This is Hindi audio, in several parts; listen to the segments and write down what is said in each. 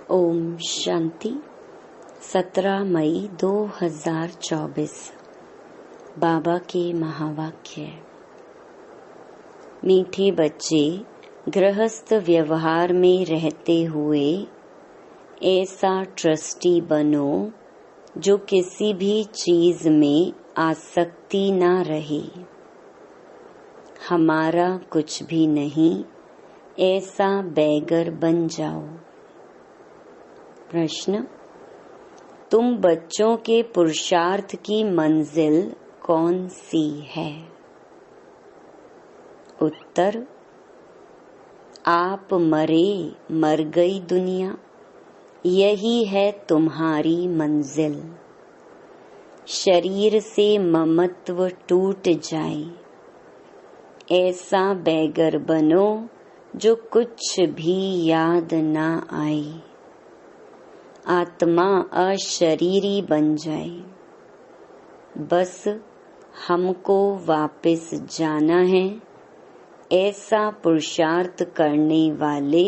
ओम शांति। 17 मई 2024 बाबा के महावाक्य। मीठे बच्चे, गृहस्थ व्यवहार में रहते हुए ऐसा ट्रस्टी बनो जो किसी भी चीज में आसक्ति ना रहे। हमारा कुछ भी नहीं, ऐसा बैगर बन जाओ। प्रश्न: तुम बच्चों के पुरुषार्थ की मंजिल कौन सी है? उत्तर: आप मरे, मर गई दुनिया, यही है तुम्हारी मंजिल। शरीर से ममत्व टूट जाए, ऐसा बैगर बनो जो कुछ भी याद ना आए। आत्मा अशरीरी बन जाए। बस हमको वापस जाना है, ऐसा पुरुषार्थ करने वाले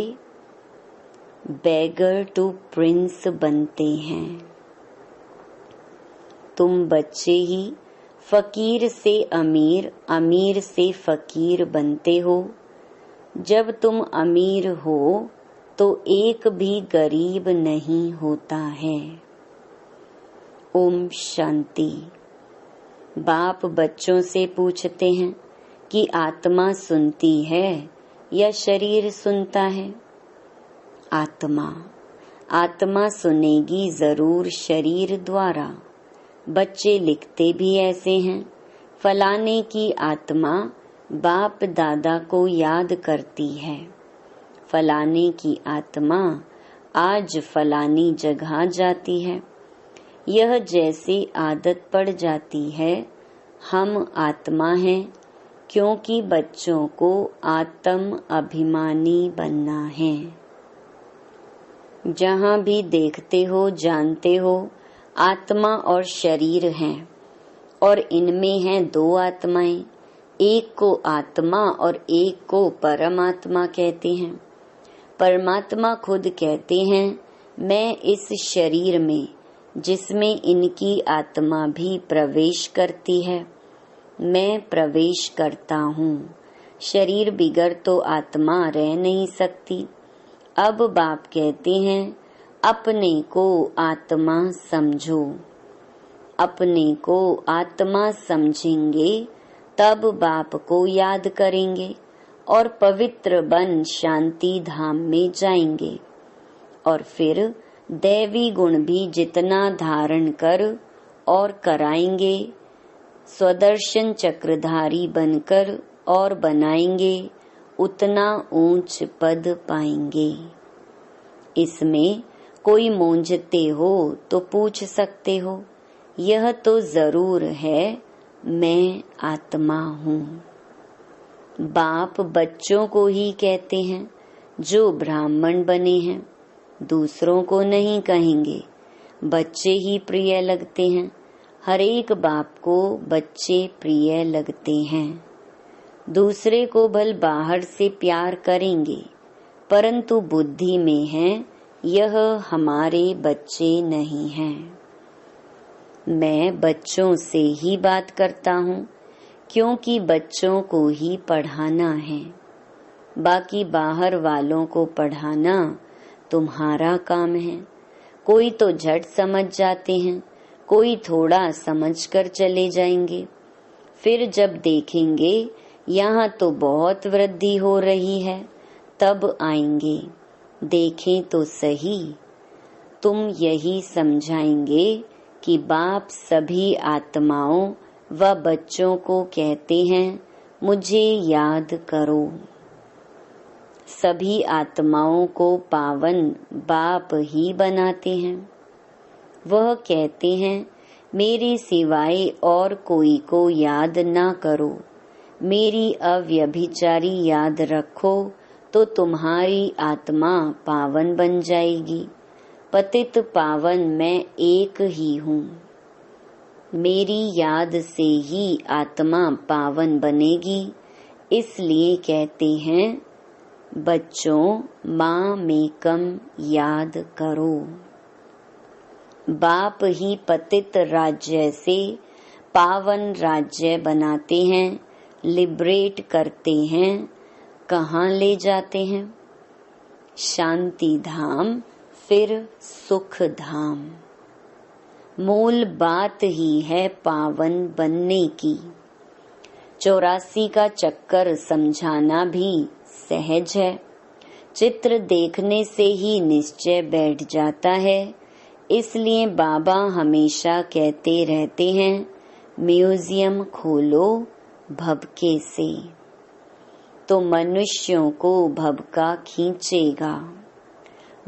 बैगर टू प्रिंस बनते हैं। तुम बच्चे ही फकीर से अमीर, अमीर से फकीर बनते हो। जब तुम अमीर हो तो एक भी गरीब नहीं होता है। ओम शांति। बाप बच्चों से पूछते हैं कि आत्मा सुनती है या शरीर सुनता है? आत्मा सुनेगी जरूर शरीर द्वारा। बच्चे लिखते भी ऐसे हैं, फलाने की आत्मा बाप दादा को याद करती है। फलाने की आत्मा आज फलानी जगह जाती है। यह जैसी आदत पड़ जाती है, हम आत्मा हैं, क्योंकि बच्चों को आत्म अभिमानी बनना है। जहाँ भी देखते हो जानते हो आत्मा और शरीर हैं, और इनमें हैं दो आत्माएं। एक को आत्मा और एक को परमात्मा कहते हैं। परमात्मा खुद कहते हैं, मैं इस शरीर में जिसमें इनकी आत्मा भी प्रवेश करती है, मैं प्रवेश करता हूँ। शरीर बिगर तो आत्मा रह नहीं सकती। अब बाप कहते हैं, अपने को आत्मा समझो। अपने को आत्मा समझेंगे तब बाप को याद करेंगे और पवित्र बन शांति धाम में जाएंगे। और फिर दैवी गुण भी जितना धारण कर और कराएंगे, स्वदर्शन चक्रधारी बनकर और बनाएंगे, उतना ऊंच पद पाएंगे। इसमें कोई मूंझते हो तो पूछ सकते हो, यह तो जरूर है मैं आत्मा हूँ। बाप बच्चों को ही कहते हैं जो ब्राह्मण बने हैं, दूसरों को नहीं कहेंगे। बच्चे ही प्रिय लगते हैं, हर एक बाप को बच्चे प्रिय लगते हैं। दूसरे को भल बाहर से प्यार करेंगे, परंतु बुद्धि में है यह हमारे बच्चे नहीं हैं। मैं बच्चों से ही बात करता हूँ, क्योंकि बच्चों को ही पढ़ाना है। बाकी बाहर वालों को पढ़ाना तुम्हारा काम है। कोई तो झट समझ जाते हैं, कोई थोड़ा समझकर चले जाएंगे। फिर जब देखेंगे यहाँ तो बहुत वृद्धि हो रही है, तब आएंगे। देखें तो सही। तुम यही समझाएंगे कि बाप सभी आत्माओं व बच्चों को कहते हैं, मुझे याद करो। सभी आत्माओं को पावन बाप ही बनाते हैं। वह कहते हैं, मेरे सिवाय और कोई को याद ना करो, मेरी अव्यभिचारी याद रखो तो तुम्हारी आत्मा पावन बन जाएगी। पतित पावन मैं एक ही हूँ। मेरी याद से ही आत्मा पावन बनेगी। इसलिए कहते हैं, बच्चों, माँ मेकम याद करो। बाप ही पतित राज्य से पावन राज्य बनाते हैं, लिबरेट करते हैं, कहाँ ले जाते हैं? शांति धाम, फिर सुख धाम। मूल बात ही है पावन बनने की। 84 का चक्कर समझाना भी सहज है। चित्र देखने से ही निश्चय बैठ जाता है। इसलिए बाबा हमेशा कहते रहते हैं, म्यूजियम खोलो भभके से, तो मनुष्यों को भभका खींचेगा।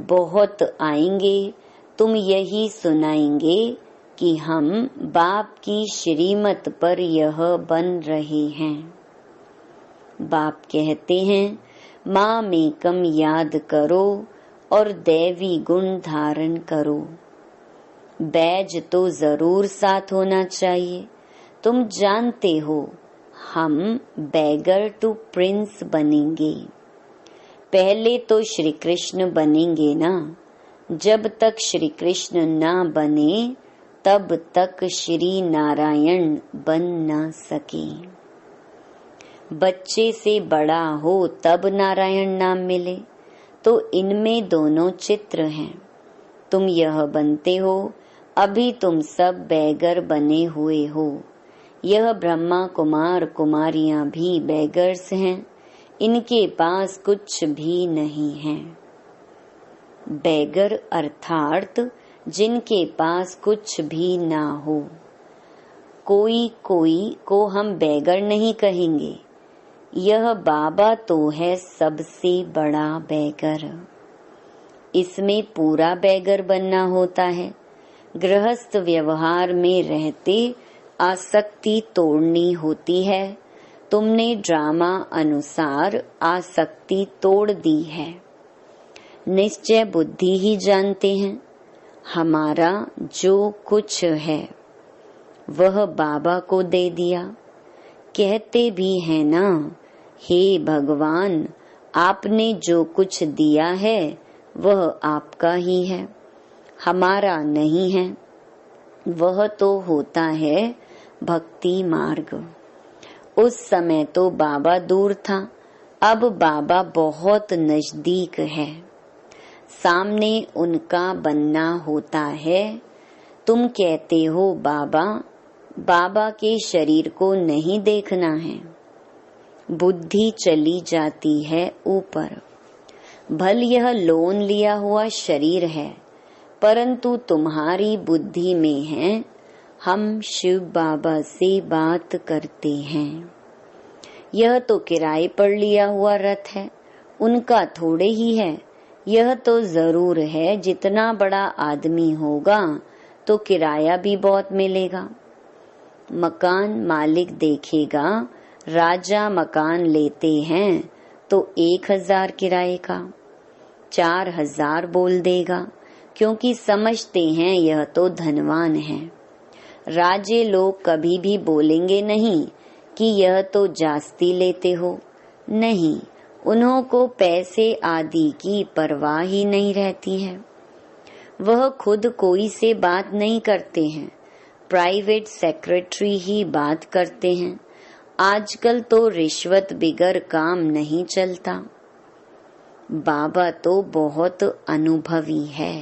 बहुत आएंगे, तुम यही सुनाएंगे कि हम बाप की श्रीमत पर यह बन रहे हैं। बाप कहते हैं, माँ मेकम याद करो और दैवी गुण धारण करो। बैज तो जरूर साथ होना चाहिए। तुम जानते हो, हम बैगर टू प्रिंस बनेंगे। पहले तो श्री कृष्ण बनेंगे ना। जब तक श्री कृष्ण ना बने, तब तक श्री नारायण बन ना सके। बच्चे से बड़ा हो तब नारायण नाम मिले, तो इनमें दोनों चित्र हैं। तुम यह बनते हो, अभी तुम सब बैगर बने हुए हो। यह ब्रह्मा कुमार कुमारियां भी बैगर्स हैं। इनके पास कुछ भी नहीं है। बैगर अर्थात जिनके पास कुछ भी ना हो। कोई को हम बैगर नहीं कहेंगे। यह बाबा तो है सबसे बड़ा बैगर। इसमें पूरा बैगर बनना होता है। गृहस्थ व्यवहार में रहते आसक्ति तोड़नी होती है। तुमने ड्रामा अनुसार आसक्ति तोड़ दी है। निश्चय बुद्धि ही जानते हैं, हमारा जो कुछ है वह बाबा को दे दिया। कहते भी है ना, हे भगवान, आपने जो कुछ दिया है वह आपका ही है, हमारा नहीं है। वह तो होता है भक्ति मार्ग। उस समय तो बाबा दूर था, अब बाबा बहुत नजदीक है। सामने उनका बनना होता है। तुम कहते हो बाबा, बाबा के शरीर को नहीं देखना है। बुद्धि चली जाती है ऊपर। भल यह लोन लिया हुआ शरीर है, परंतु तुम्हारी बुद्धि में है, हम शिव बाबा से बात करते हैं। यह तो किराए पर लिया हुआ रथ है, उनका थोड़े ही है। यह तो जरूर है, जितना बड़ा आदमी होगा तो किराया भी बहुत मिलेगा। मकान मालिक देखेगा, राजा मकान लेते हैं तो 1000 किराए का 4000 बोल देगा, क्योंकि समझते हैं यह तो धनवान है। राजे लोग कभी भी बोलेंगे नहीं कि यह तो जास्ती लेते हो। नहीं, उन्हों को पैसे आदि की परवाह ही नहीं रहती है। वह खुद कोई से बात नहीं करते हैं, प्राइवेट सेक्रेटरी ही बात करते हैं। आजकल तो रिश्वत बिगर काम नहीं चलता। बाबा तो बहुत अनुभवी है।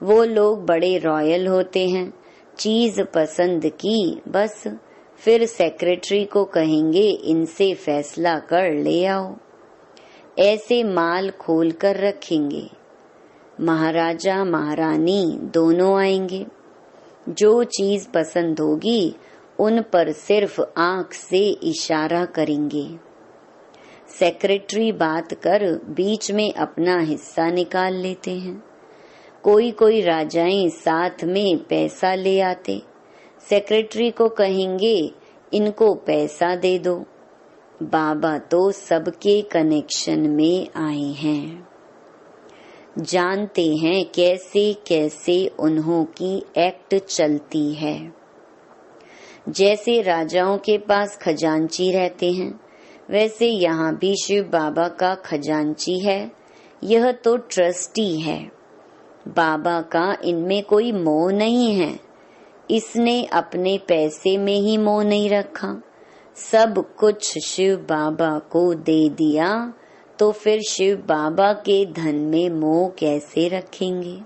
वो लोग बड़े रॉयल होते हैं। चीज पसंद की, बस फिर सेक्रेटरी को कहेंगे इनसे फैसला कर ले आओ। ऐसे माल खोल कर रखेंगे। महाराजा महारानी दोनों आएंगे। जो चीज पसंद होगी उन पर सिर्फ आंख से इशारा करेंगे। सेक्रेटरी बात कर बीच में अपना हिस्सा निकाल लेते हैं। कोई राजाएं साथ में पैसा ले आते। सेक्रेटरी को कहेंगे इनको पैसा दे दो। बाबा तो सबके कनेक्शन में आए हैं, जानते हैं कैसे कैसे उन्हों की एक्ट चलती है। जैसे राजाओं के पास खजांची रहते हैं, वैसे यहाँ भी शिव बाबा का खजांची है, यह तो ट्रस्टी है। बाबा का इनमें कोई मोह नहीं है। इसने अपने पैसे में ही मोह नहीं रखा, सब कुछ शिव बाबा को दे दिया, तो फिर शिव बाबा के धन में मोह कैसे रखेंगे।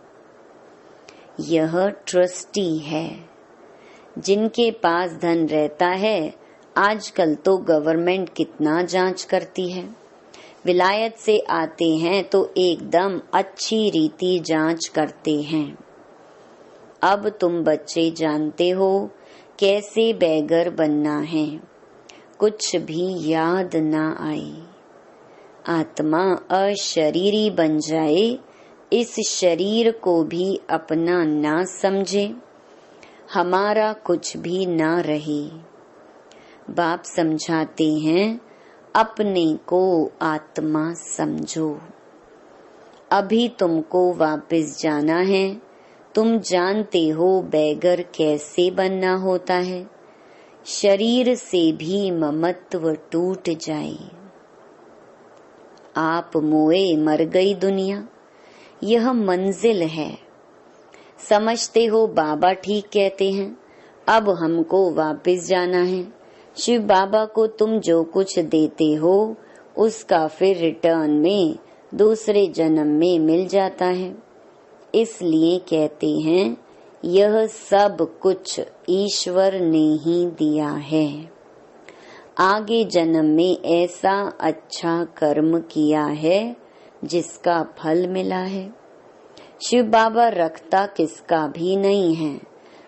यह ट्रस्टी है। जिनके पास धन रहता है, आजकल तो गवर्नमेंट कितना जांच करती है। विलायत से आते हैं तो एकदम अच्छी रीति जांच करते हैं। अब तुम बच्चे जानते हो कैसे बेगर बनना है, कुछ भी याद ना आए। आत्मा अशरीरी बन जाए, इस शरीर को भी अपना ना समझे, हमारा कुछ भी ना रहे। बाप समझाते हैं, अपने को आत्मा समझो। अभी तुमको वापस जाना है। तुम जानते हो बेगर कैसे बनना होता है। शरीर से भी ममत्व टूट जाए। आप मोए मर गई दुनिया, यह मंजिल है। समझते हो बाबा ठीक कहते हैं। अब हमको वापस जाना है। शिव बाबा को तुम जो कुछ देते हो, उसका फिर रिटर्न में दूसरे जन्म में मिल जाता है। इसलिए कहते हैं, यह सब कुछ ईश्वर ने ही दिया है। आगे जन्म में ऐसा अच्छा कर्म किया है जिसका फल मिला है। शिव बाबा रखता किसका भी नहीं है।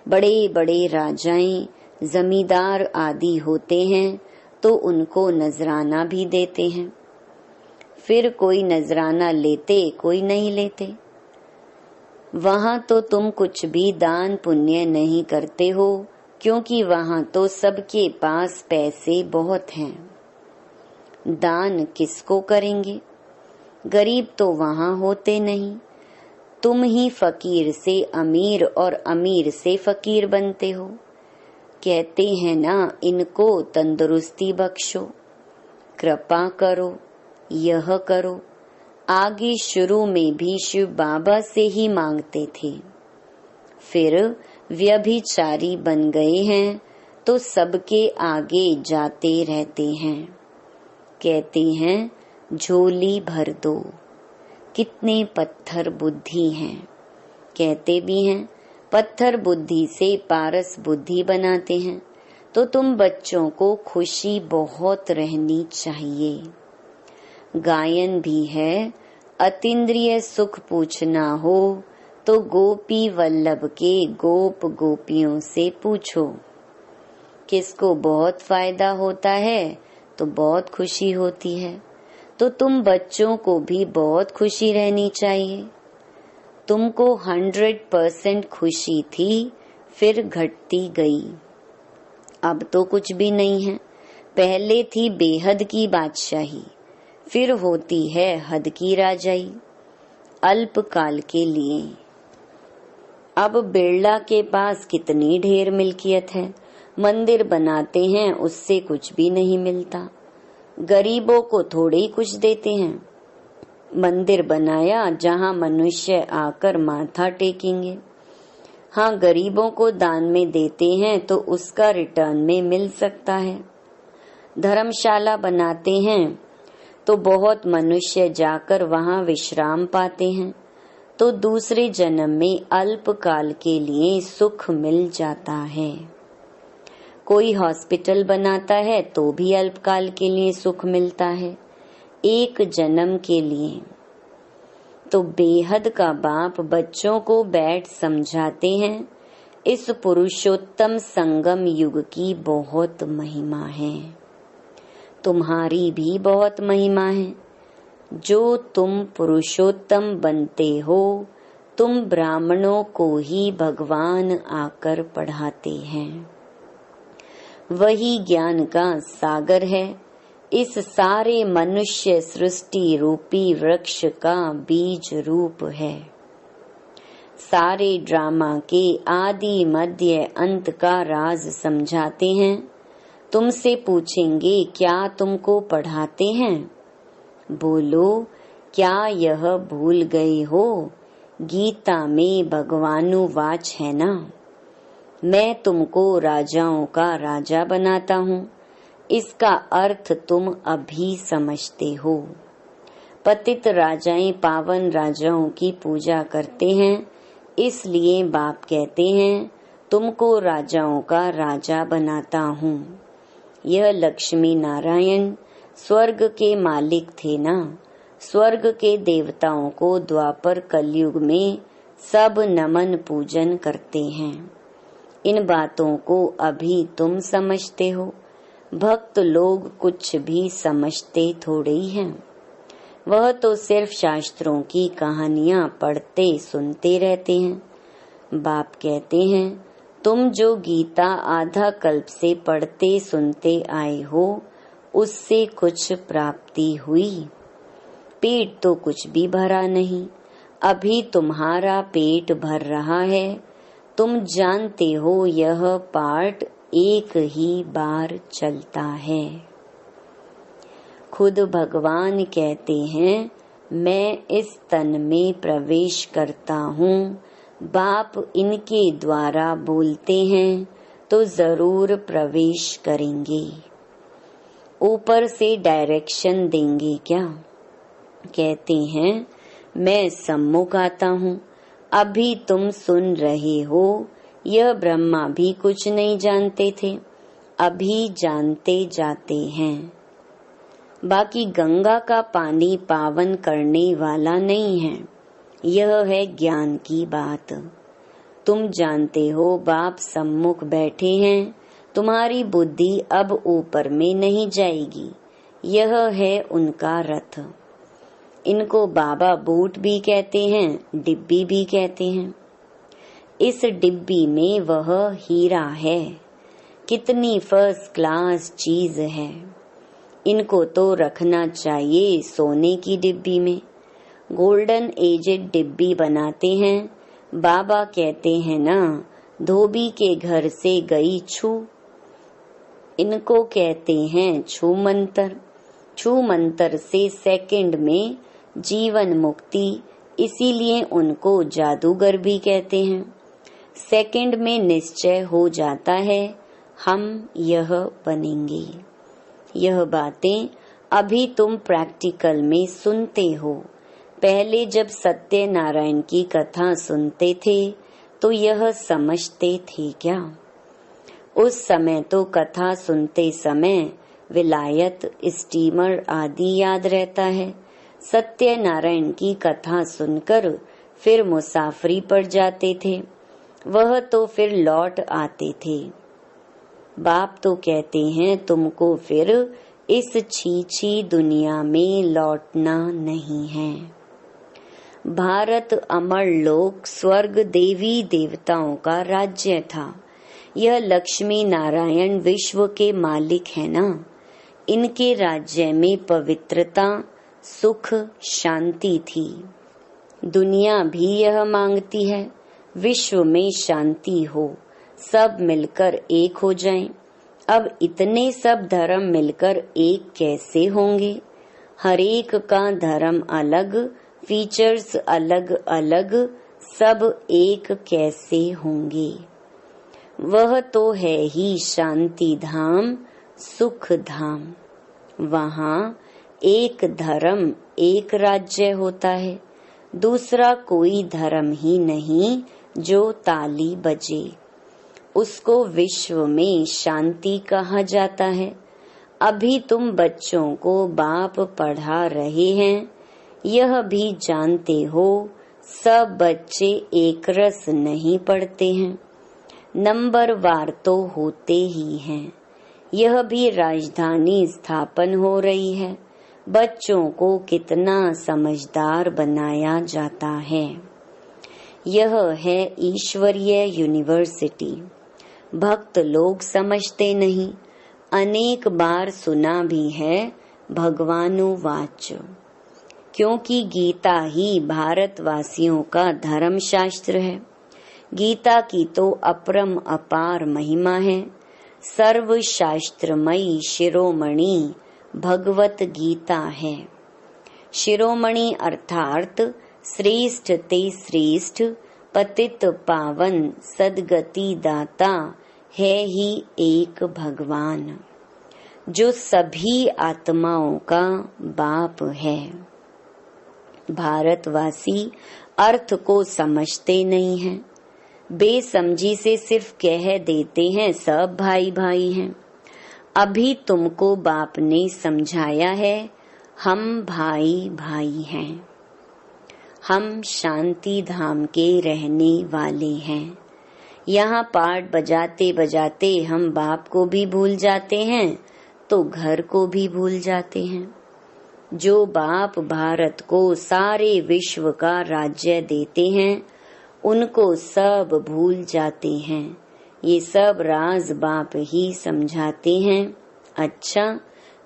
बड़े बड़े राजाएं, जमींदार आदि होते हैं तो उनको नजराना भी देते हैं। फिर कोई नजराना लेते, कोई नहीं लेते। वहां तो तुम कुछ भी दान पुण्य नहीं करते हो, क्योंकि वहां तो सबके पास पैसे बहुत हैं। दान किसको करेंगे? गरीब तो वहां होते नहीं। तुम ही फकीर से अमीर और अमीर से फकीर बनते हो। कहते हैं ना, इनको तंदुरुस्ती बख्शो, कृपा करो, यह करो। आगे शुरू में भी शिव बाबा से ही मांगते थे, फिर व्यभिचारी बन गए हैं तो सबके आगे जाते रहते हैं। कहते हैं, झोली भर दो। कितने पत्थर बुद्धि हैं। कहते भी हैं, पत्थर बुद्धि से पारस बुद्धि बनाते हैं। तो तुम बच्चों को खुशी बहुत रहनी चाहिए। गायन भी है, अतीन्द्रिय सुख पूछना हो तो गोपी वल्लभ के गोप गोपियों से पूछो। किसको बहुत फायदा होता है तो बहुत खुशी होती है। तो तुम बच्चों को भी बहुत खुशी रहनी चाहिए। तुमको 100% खुशी थी, फिर घटती गई। अब तो कुछ भी नहीं है। पहले थी बेहद की बादशाही, फिर होती है हद की राजाई, अल्पकाल के लिए। अब बिरला के पास कितनी ढेर मिल्कियत है, मंदिर बनाते हैं उससे कुछ भी नहीं मिलता। गरीबों को थोड़े ही कुछ देते हैं। मंदिर बनाया जहां मनुष्य आकर माथा टेकेंगे। हाँ, गरीबों को दान में देते हैं तो उसका रिटर्न में मिल सकता है। धर्मशाला बनाते हैं तो बहुत मनुष्य जाकर वहां विश्राम पाते हैं, तो दूसरे जन्म में अल्पकाल के लिए सुख मिल जाता है। कोई हॉस्पिटल बनाता है तो भी अल्पकाल के लिए सुख मिलता है, एक जन्म के लिए। तो बेहद का बाप बच्चों को बैठ समझाते हैं, इस पुरुषोत्तम संगम युग की बहुत महिमा है। तुम्हारी भी बहुत महिमा है। जो तुम पुरुषोत्तम बनते हो, तुम ब्राह्मणों को ही भगवान आकर पढ़ाते हैं। वही ज्ञान का सागर है। इस सारे मनुष्य सृष्टि रूपी वृक्ष का बीज रूप है। सारे ड्रामा के आदि मध्य अंत का राज समझाते हैं। तुमसे पूछेंगे क्या तुमको पढ़ाते हैं? बोलो क्या यह भूल गए हो? गीता में भगवानुवाच है ना, मैं तुमको राजाओं का राजा बनाता हूँ। इसका अर्थ तुम अभी समझते हो। पतित राजाएं पावन राजाओं की पूजा करते हैं, इसलिए बाप कहते हैं तुमको राजाओं का राजा बनाता हूँ। यह लक्ष्मी नारायण स्वर्ग के मालिक थे ना। स्वर्ग के देवताओं को द्वापर कलयुग में सब नमन पूजन करते हैं। इन बातों को अभी तुम समझते हो। भक्त लोग कुछ भी समझते थोड़े ही हैं। वह तो सिर्फ शास्त्रों की कहानियां पढ़ते सुनते रहते हैं। बाप कहते हैं तुम जो गीता आधा कल्प से पढ़ते सुनते आए हो, उससे कुछ प्राप्ति हुई? पेट तो कुछ भी भरा नहीं। अभी तुम्हारा पेट भर रहा है। तुम जानते हो यह पार्ट एक ही बार चलता है। खुद भगवान कहते हैं मैं इस तन में प्रवेश करता हूँ। बाप इनके द्वारा बोलते हैं तो जरूर प्रवेश करेंगे। ऊपर से डायरेक्शन देंगे क्या? कहते हैं मैं सम्मुख आता हूँ। अभी तुम सुन रहे हो। यह ब्रह्मा भी कुछ नहीं जानते थे, अभी जानते जाते हैं। बाकी गंगा का पानी पावन करने वाला नहीं है, यह है ज्ञान की बात। तुम जानते हो बाप सम्मुख बैठे हैं, तुम्हारी बुद्धि अब ऊपर में नहीं जाएगी। यह है उनका रथ। इनको बाबा बूट भी कहते हैं, डिब्बी भी कहते हैं। इस डिब्बी में वह हीरा है। कितनी फर्स्ट क्लास चीज है। इनको तो रखना चाहिए सोने की डिब्बी में। गोल्डन एजेड डिब्बी बनाते हैं। बाबा कहते हैं ना, धोबी के घर से गई छू। इनको कहते हैं छू मंतर। छू मंतर से सेकंड में जीवन मुक्ति, इसीलिए उनको जादूगर भी कहते हैं। सेकंड में निश्चय हो जाता है हम यह बनेंगे। यह बातें अभी तुम प्रैक्टिकल में सुनते हो। पहले जब सत्यनारायण की कथा सुनते थे तो यह समझते थे क्या? उस समय तो कथा सुनते समय विलायत, स्टीमर आदि याद रहता है। सत्यनारायण की कथा सुनकर फिर मुसाफरी पर जाते थे, वह तो फिर लौट आते थे। बाप तो कहते हैं तुमको फिर इस छीछी दुनिया में लौटना नहीं है। भारत अमर लोक स्वर्ग देवी देवताओं का राज्य था। यह लक्ष्मी नारायण विश्व के मालिक है ना। इनके राज्य में पवित्रता, सुख, शांति थी। दुनिया भी यह मांगती है विश्व में शांति हो, सब मिलकर एक हो जाएं। अब इतने सब धर्म मिलकर एक कैसे होंगे? हर एक का धर्म अलग, फीचर्स अलग अलग, सब एक कैसे होंगे? वह तो है ही शांति धाम, सुख धाम। वहाँ एक धर्म, एक राज्य होता है, दूसरा कोई धर्म ही नहीं जो ताली बजे। उसको विश्व में शांति कहा जाता है। अभी तुम बच्चों को बाप पढ़ा रहे हैं, यह भी जानते हो सब बच्चे एक रस नहीं पढ़ते हैं, नंबर वार तो होते ही हैं। यह भी राजधानी स्थापन हो रही है। बच्चों को कितना समझदार बनाया जाता है। यह है ईश्वरीय यूनिवर्सिटी। भक्त लोग समझते नहीं। अनेक बार सुना भी है भगवानुवाच, क्योंकि गीता ही भारतवासियों का धर्म शास्त्र है। गीता की तो अपरम अपार महिमा है। सर्वशास्त्रमयी शिरोमणि भगवत गीता है। शिरोमणि अर्थात श्रेष्ठ ते श्रेष्ठ पतित पावन सदगति दाता है ही एक भगवान, जो सभी आत्माओं का बाप है। भारतवासी अर्थ को समझते नहीं हैं, बेसमझी से सिर्फ कह देते हैं सब भाई भाई हैं। अभी तुमको बाप ने समझाया है, हम भाई भाई हैं। हम शांति धाम के रहने वाले हैं। यहाँ पाठ बजाते बजाते हम बाप को भी भूल जाते हैं तो घर को भी भूल जाते हैं। जो बाप भारत को सारे विश्व का राज्य देते हैं, उनको सब भूल जाते हैं। ये सब राज बाप ही समझाते हैं। अच्छा,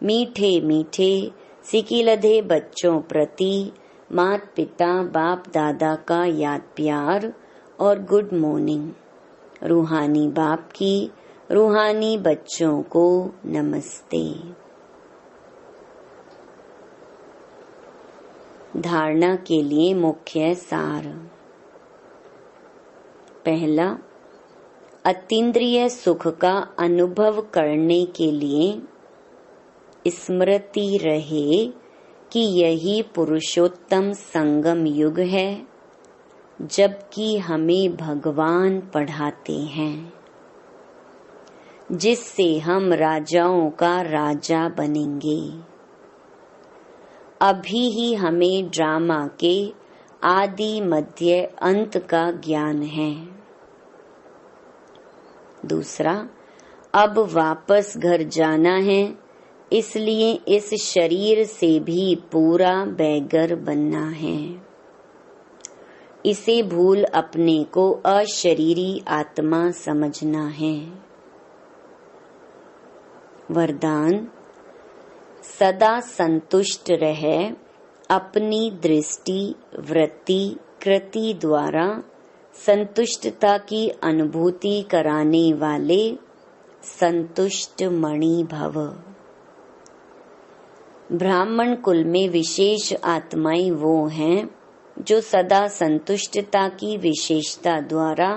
मीठे मीठे सिकिलधे बच्चों प्रति माता पिता बाप दादा का याद प्यार और गुड मॉर्निंग। रूहानी बाप की रूहानी बच्चों को नमस्ते। धारणा के लिए मुख्य सार। पहला, अतीन्द्रिय सुख का अनुभव करने के लिए स्मृति रहे कि यही पुरुषोत्तम संगम युग है, जबकि हमें भगवान पढ़ाते हैं, जिससे हम राजाओं का राजा बनेंगे। अभी ही हमें ड्रामा के आदि मध्य अंत का ज्ञान है। दूसरा, अब वापस घर जाना है, इसलिए इस शरीर से भी पूरा बैगर बनना है। इसे भूल अपने को अशरीरी आत्मा समझना है। वरदान, सदा संतुष्ट रहे, अपनी दृष्टि वृत्ति कृति द्वारा संतुष्टता की अनुभूति कराने वाले संतुष्ट मणि भव। ब्राह्मण कुल में विशेष आत्माएं वो हैं जो सदा संतुष्टता की विशेषता द्वारा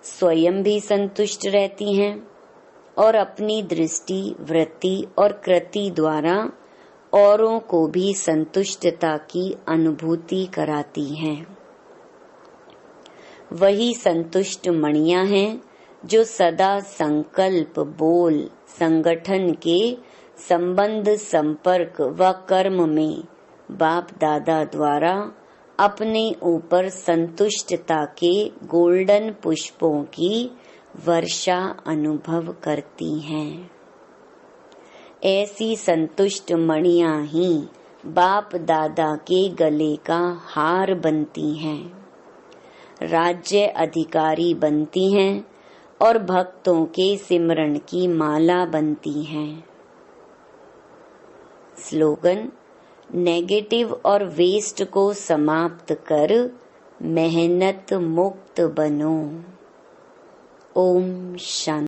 स्वयं भी संतुष्ट रहती हैं और अपनी दृष्टि वृत्ति और कृति द्वारा औरों को भी संतुष्टता की अनुभूति कराती हैं। वही संतुष्ट मणियां हैं जो सदा संकल्प बोल संगठन के संबंध संपर्क व कर्म में बाप दादा द्वारा अपने ऊपर संतुष्टता के गोल्डन पुष्पों की वर्षा अनुभव करती हैं। ऐसी संतुष्ट मणियां ही बाप दादा के गले का हार बनती हैं, राज्य अधिकारी बनती हैं और भक्तों के सिमरन की माला बनती हैं। स्लोगन, नेगेटिव और वेस्ट को समाप्त कर मेहनत मुक्त बनो। ओम शांति।